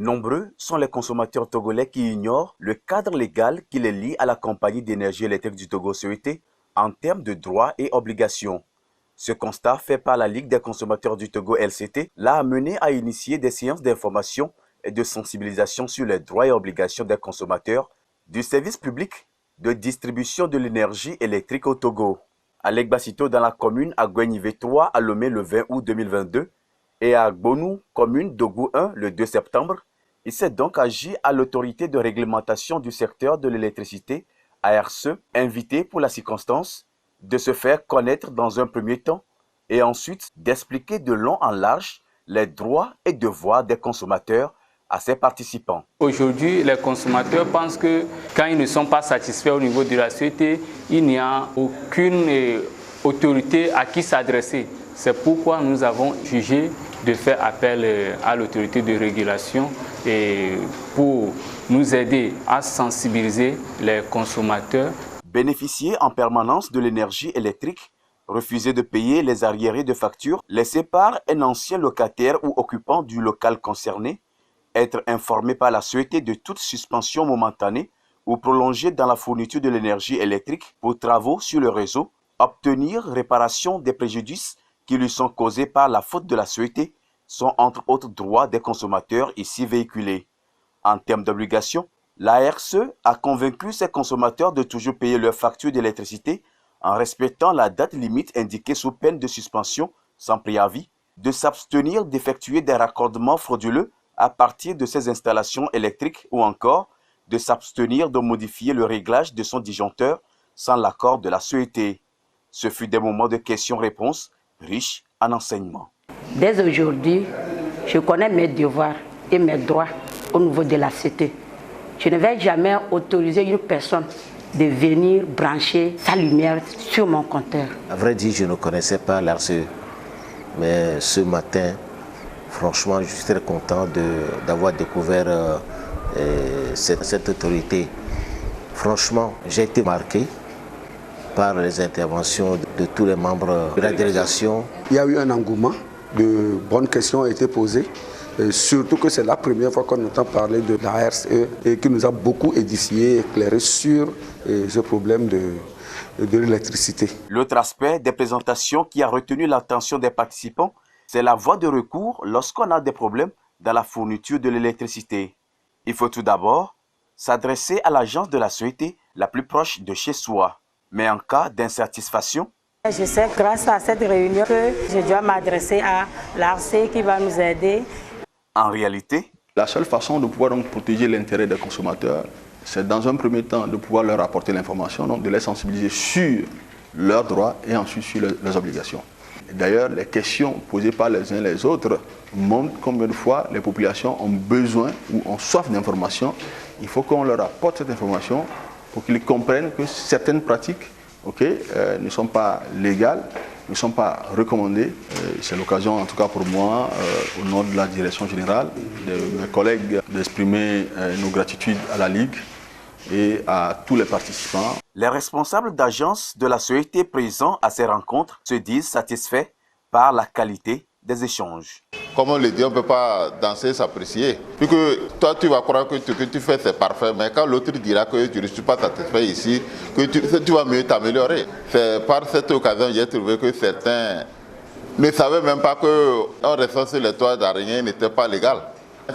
Nombreux sont les consommateurs togolais qui ignorent le cadre légal qui les lie à la compagnie d'énergie électrique du Togo CET en termes de droits et obligations. Ce constat fait par la Ligue des consommateurs du Togo LCT l'a amené à initier des séances d'information et de sensibilisation sur les droits et obligations des consommateurs du service public de distribution de l'énergie électrique au Togo. À Legbasito, dans la commune à Gwenyivé 3 à Lomé le 20 août 2022 et à Gbonou, commune d'Ogou 1 le 2 septembre, il s'est donc agi à l'autorité de réglementation du secteur de l'électricité, ARCE, invité pour la circonstance, de se faire connaître dans un premier temps et ensuite d'expliquer de long en large les droits et devoirs des consommateurs à ses participants. Aujourd'hui, les consommateurs pensent que quand ils ne sont pas satisfaits au niveau de la société, il n'y a aucune autorité à qui s'adresser. C'est pourquoi nous avons jugé de faire appel à l'autorité de régulation et pour nous aider à sensibiliser les consommateurs. Bénéficier en permanence de l'énergie électrique, refuser de payer les arriérés de factures laissés par un ancien locataire ou occupant du local concerné, être informé par la société de toute suspension momentanée ou prolongée dans la fourniture de l'énergie électrique pour travaux sur le réseau, obtenir réparation des préjudices qui lui sont causés par la faute de la société sont entre autres droits des consommateurs ici véhiculés. En termes d'obligation, l'ARCE a convaincu ses consommateurs de toujours payer leurs factures d'électricité en respectant la date limite indiquée sous peine de suspension sans préavis, de s'abstenir d'effectuer des raccordements frauduleux à partir de ses installations électriques ou encore de s'abstenir de modifier le réglage de son disjoncteur sans l'accord de la société. Ce fut des moments de questions-réponses riches en enseignements. Dès aujourd'hui, je connais mes devoirs et mes droits au niveau de la cité. Je ne vais jamais autoriser une personne de venir brancher sa lumière sur mon compteur. À vrai dire, je ne connaissais pas l'ARCE, mais ce matin, franchement, je suis très content d'avoir découvert cette autorité. Franchement, j'ai été marqué par les interventions de tous les membres de la délégation. Il y a eu un engouement, de bonnes questions ont été posées. Et surtout que c'est la première fois qu'on entend parler de la RCE et qui nous a beaucoup édifié, éclairé sur ce problème de l'électricité. L'autre aspect des présentations qui a retenu l'attention des participants, c'est la voie de recours lorsqu'on a des problèmes dans la fourniture de l'électricité. Il faut tout d'abord s'adresser à l'agence de la société la plus proche de chez soi. Mais en cas d'insatisfaction, je sais grâce à cette réunion que je dois m'adresser à l'ARCE qui va nous aider. En réalité, la seule façon de pouvoir donc protéger l'intérêt des consommateurs, c'est dans un premier temps de pouvoir leur apporter l'information, donc de les sensibiliser sur leurs droits et ensuite sur leurs obligations. D'ailleurs, les questions posées par les uns et les autres montrent combien de fois les populations ont besoin ou ont soif d'informations. Il faut qu'on leur apporte cette information pour qu'ils comprennent que certaines pratiques ne sont pas légales, ne sont pas recommandées. C'est l'occasion, en tout cas pour moi, au nom de la direction générale, de mes collègues, d'exprimer nos gratitudes à la Ligue et à tous les participants. Les responsables d'agences de la société présents à ces rencontres se disent satisfaits par la qualité des échanges. Comme on le dit, on ne peut pas danser, s'apprécier. Puisque toi, tu vas croire que ce que tu fais, c'est parfait. Mais quand l'autre dira que tu ne suis pas satisfait ici, que tu vas mieux t'améliorer. C'est par cette occasion que j'ai trouvé que certains ne savaient même pas qu'un restaurant sur les toits d'araignée n'était pas légal.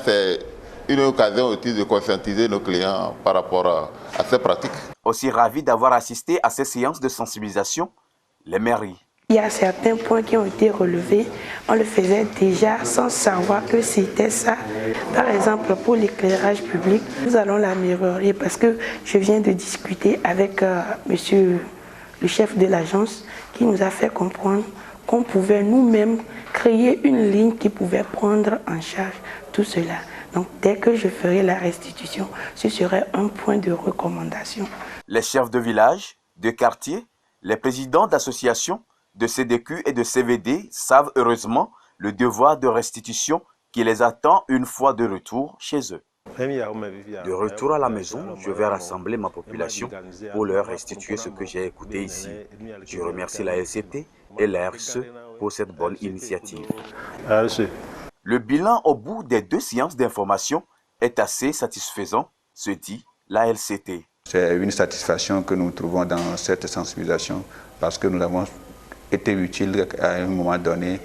C'est une occasion aussi de conscientiser nos clients par rapport à ces pratiques. Aussi ravis d'avoir assisté à ces séances de sensibilisation, les mairies. Il y a certains points qui ont été relevés, on le faisait déjà sans savoir que c'était ça. Par exemple, pour l'éclairage public, nous allons l'améliorer parce que je viens de discuter avec monsieur le chef de l'agence qui nous a fait comprendre qu'on pouvait nous-mêmes créer une ligne qui pouvait prendre en charge tout cela. Donc dès que je ferai la restitution, ce serait un point de recommandation. Les chefs de village, de quartier, les présidents d'associations, de CDQ et de CVD savent heureusement le devoir de restitution qui les attend une fois de retour chez eux. De retour à la maison, je vais rassembler ma population pour leur restituer ce que j'ai écouté ici. Je remercie la LCT et la RCE pour cette bonne initiative. Le bilan au bout des 2 séances d'information est assez satisfaisant, se dit la LCT. C'est une satisfaction que nous trouvons dans cette sensibilisation parce que nous avons été utiles à un moment donné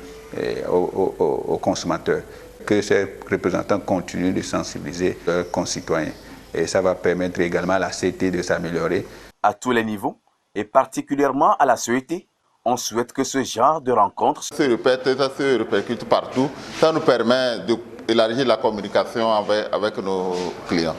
aux consommateurs. Que ces représentants continuent de sensibiliser leurs concitoyens. Et ça va permettre également à la CET de s'améliorer. À tous les niveaux, et particulièrement à la CET, on souhaite que ce genre de rencontres se répète, ça se répercute partout. Ça nous permet d'élargir la communication avec nos clients.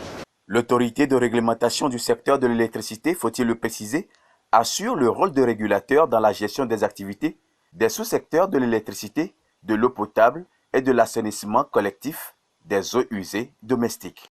L'autorité de réglementation du secteur de l'électricité, faut-il le préciser, assure le rôle de régulateur dans la gestion des activités des sous-secteurs de l'électricité, de l'eau potable et de l'assainissement collectif des eaux usées domestiques.